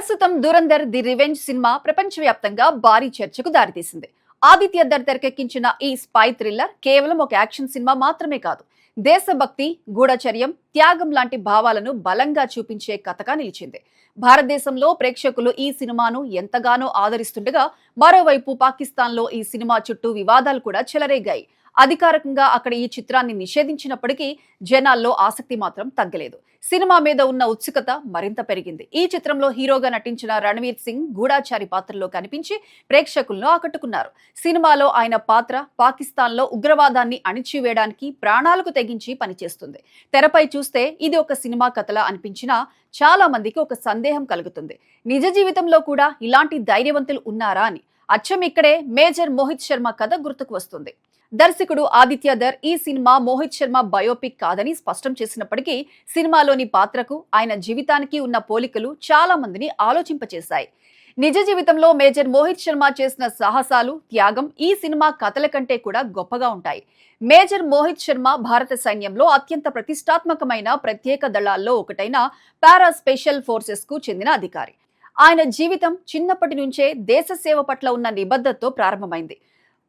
ప్రస్తుతం Dhurandhar the revenge cinema ప్రపంచవ్యాప్తంగా భారీ చర్చకు దారితీసింది. ఆదిత్య దర్ తెరకెక్కించిన ఈ స్పై థ్రిల్లర్ కేవలం ఒక యాక్షన్ సినిమా మాత్రమే కాదు, దేశభక్తి, గూఢచర్యం, త్యాగం లాంటి భావాలను బలంగా చూపించే కథగా నిలిచింది. భారతదేశంలో ప్రేక్షకులు ఈ సినిమాను ఎంతగానో ఆదరిస్తుండగా, మరోవైపు పాకిస్తాన్లో ఈ సినిమా చుట్టూ వివాదాలు కూడా చెలరేగాయి. అధికారికంగా అక్కడ ఈ చిత్రాన్ని నిషేధించినప్పటికీ జనాల్లో ఆసక్తి మాత్రం తగ్గలేదు. సినిమా మీద ఉన్న ఉత్సుకత మరింత పెరిగింది. ఈ చిత్రంలో హీరోగా నటించిన రణవీర్ సింగ్ గూఢాచారి పాత్రలో కనిపించి ప్రేక్షకులను ఆకట్టుకున్నారు. సినిమాలో ఆయన పాత్ర పాకిస్తాన్లో ఉగ్రవాదాన్ని అణిచివేయడానికి ప్రాణాలకు తెగించి పనిచేస్తుంది. తెరపై చూస్తే ఇది ఒక సినిమా కథలా అనిపించినా చాలా మందికి ఒక సందేహం కలుగుతుంది. నిజ జీవితంలో కూడా ఇలాంటి ధైర్యవంతులు ఉన్నారా అని. అచ్చం ఇక్కడే మేజర్ మోహిత్ శర్మ కథ గుర్తుకు వస్తుంది. దర్శకుడు ఆదిత్య దర్ ఈ సినిమా మోహిత్ శర్మ బయోపిక్ కాదని స్పష్టం చేసినప్పటికీ సినిమాలోని పాత్రకు ఆయన జీవితానికి ఉన్న పోలికలు చాలా మందిని ఆలోచింపచేశాయి. నిజ జీవితంలో మేజర్ మోహిత్ శర్మ చేసిన సాహసాలు, త్యాగం ఈ సినిమా కథల కంటే కూడా గొప్పగా ఉంటాయి. మేజర్ మోహిత్ శర్మ భారత సైన్యంలో అత్యంత ప్రతిష్టాత్మకమైన ప్రత్యేక దళాల్లో ఒకటైన పారా స్పెషల్ ఫోర్సెస్ కు చెందిన అధికారి. ఆయన జీవితం చిన్నప్పటి నుంచే దేశ సేవ పట్ల ఉన్న నిబద్ధతతో ప్రారంభమైంది.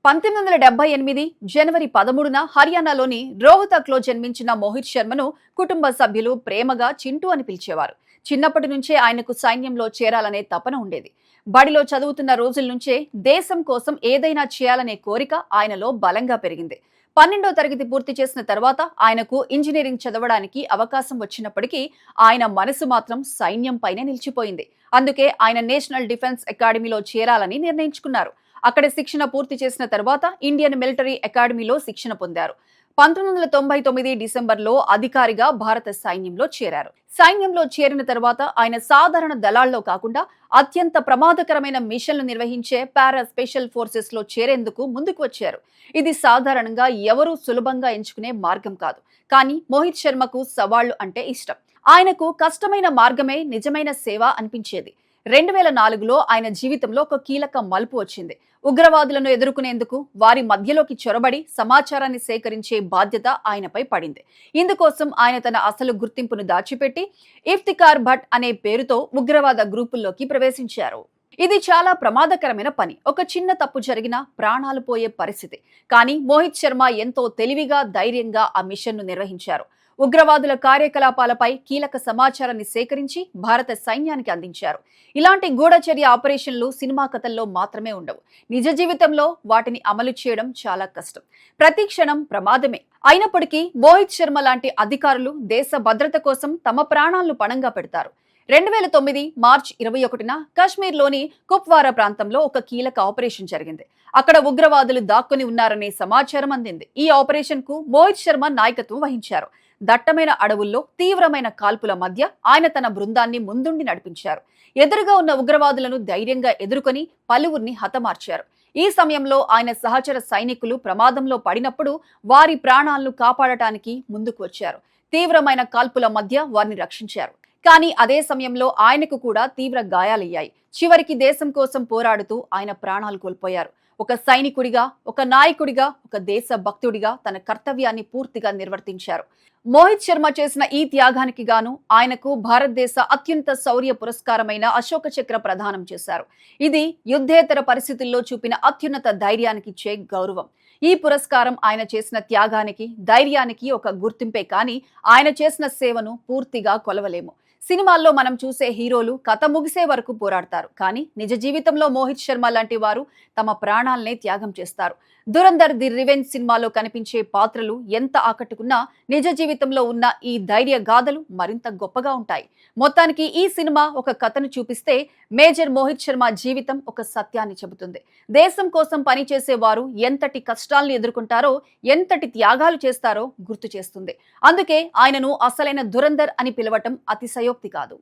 1978 జనవరి 13న హర్యానాలోని రోహతక్లో జన్మించిన మోహిత్ శర్మను కుటుంబ సభ్యులు ప్రేమగా చింటూ అని పిలిచేవారు. చిన్నప్పటి నుంచే ఆయనకు సైన్యంలో చేరాలనే తపన ఉండేది. బడిలో చదువుతున్న రోజుల నుంచే దేశం కోసం ఏదైనా చేయాలనే కోరిక ఆయనలో బలంగా పెరిగింది. 12వ తరగతి పూర్తి చేసిన తర్వాత ఆయనకు ఇంజనీరింగ్ చదవడానికి అవకాశం వచ్చినప్పటికీ ఆయన మనసు మాత్రం సైన్యం పైనే నిలిచిపోయింది. అందుకే ఆయన నేషనల్ డిఫెన్స్ అకాడమీలో చేరాలని నిర్ణయించుకున్నారు. అక్కడ శిక్షణ పూర్తి చేసిన తర్వాత ఇండియన్ మిలిటరీ అకాడమీలో శిక్షణ పొందారు. 1999 డిసెంబర్లో అధికారిగా భారత సైన్యంలో చేరారు. సైన్యంలో చేరిన తర్వాత ఆయన సాధారణ దళాల్లో కాకుండా అత్యంత ప్రమాదకరమైన మిషన్లు నిర్వహించే పారా స్పెషల్ ఫోర్సెస్ లో చేరేందుకు ముందుకు వచ్చారు. ఇది సాధారణంగా ఎవరూ సులభంగా ఎంచుకునే మార్గం కాదు. కానీ మోహిత్ శర్మకు సవాళ్లు అంటే ఇష్టం. ఆయనకు కష్టమైన మార్గమే నిజమైన సేవ అనిపించేది. 2004లో ఆయన జీవితంలో ఒక కీలక మలుపు వచ్చింది. ఉగ్రవాదులను ఎదుర్కొనేందుకు వారి మధ్యలోకి చొరబడి సమాచారాన్ని సేకరించే బాధ్యత ఆయనపై పడింది. ఇందుకోసం ఆయన తన అసలు గుర్తింపును దాచిపెట్టి ఇఫ్తికార్ భట్ అనే పేరుతో ఉగ్రవాద గ్రూపుల్లోకి ప్రవేశించారు. ఇది చాలా ప్రమాదకరమైన పని. ఒక చిన్న తప్పు జరిగినా ప్రాణాలు పోయే పరిస్థితి. కానీ మోహిత్ శర్మ ఎంతో తెలివిగా, ధైర్యంగా ఆ మిషన్ను నిర్వహించారు. ఉగ్రవాదుల కార్యకలాపాలపై కీలక సమాచారాన్ని సేకరించి భారత సైన్యానికి అందించారు. ఇలాంటి గూఢచర్య ఆపరేషన్లు సినిమా కథల్లో మాత్రమే ఉండవు. నిజ జీవితంలో వాటిని అమలు చేయడం చాలా కష్టం. ప్రతి క్షణం ప్రమాదమే. అయినప్పటికీ మోహిత్ శర్మ లాంటి అధికారులు దేశ భద్రత కోసం తమ ప్రాణాలను పణంగా పెడతారు. 2009 మార్చి 21న కాశ్మీర్లోని కుప్వారా ప్రాంతంలో ఒక కీలక ఆపరేషన్ జరిగింది. అక్కడ ఉగ్రవాదులు దాక్కుని ఉన్నారనే సమాచారం అందింది. ఈ ఆపరేషన్ కు మోహిత్ శర్మ నాయకత్వం వహించారు. దట్టమైన అడవుల్లో తీవ్రమైన కాల్పుల మధ్య ఆయన తన బృందాన్ని ముందుండి నడిపించారు. ఎదురుగా ఉన్న ఉగ్రవాదులను ధైర్యంగా ఎదుర్కొని పలువురిని హతమార్చారు. ఈ సమయంలో ఆయన సహచర సైనికులు ప్రమాదంలో పడినప్పుడు వారి ప్రాణాలను కాపాడటానికి ముందుకు వచ్చారు. తీవ్రమైన కాల్పుల మధ్య వారిని రక్షించారు. కానీ అదే సమయంలో ఆయనకు కూడా తీవ్ర గాయాలయ్యాయి. చివరికి దేశం కోసం పోరాడుతూ ఆయన ప్రాణాలు కోల్పోయారు. ఒక సైనికుడిగా, ఒక నాయకుడిగా, ఒక దేశ భక్తుడిగా తన కర్తవ్యాన్ని పూర్తిగా నిర్వర్తించారు. మోహిత్ శర్మ చేసిన ఈ త్యాగానికి గాను ఆయనకు భారతదేశ అత్యున్నత శౌర్య పురస్కారమైన అశోక చక్ర ప్రదానం చేశారు. ఇది యుద్ధేతర పరిస్థితుల్లో చూపిన అత్యున్నత ధైర్యానికి ఇచ్చే గౌరవం. ఈ పురస్కారం ఆయన చేసిన త్యాగానికి, ధైర్యానికి ఒక గుర్తింపే కానీ ఆయన చేసిన సేవను పూర్తిగా కొలవలేము. సినిమాల్లో మనం చూసే హీరోలు కథ ముగిసే వరకు పోరాడతారు. కానీ నిజ జీవితంలో మోహిత్ శర్మ లాంటి వారు తమ ప్రాణాలనే త్యాగం చేస్తారు. దురంధర్ ది రివెంజ్ సినిమాలో కనిపించే పాత్రలు ఎంత ఆకట్టుకున్నా నిజ జీవితంలో ఉన్న ఈ ధైర్య గాథలు మరింత గొప్పగా ఉంటాయి. మొత్తానికి ఈ సినిమా ఒక కథను చూపిస్తే మేజర్ మోహిత్ శర్మ జీవితం ఒక సత్యాన్ని చెబుతుంది. దేశం కోసం పనిచేసే వారు ఎంతటి కష్టాలను ఎదుర్కొంటారో, ఎంతటి త్యాగాలు చేస్తారో గుర్తు చేస్తుంది. అందుకే ఆయనను అసలైన దురంధర్ అని పిలవటం అతిశయోక్తి కాదు.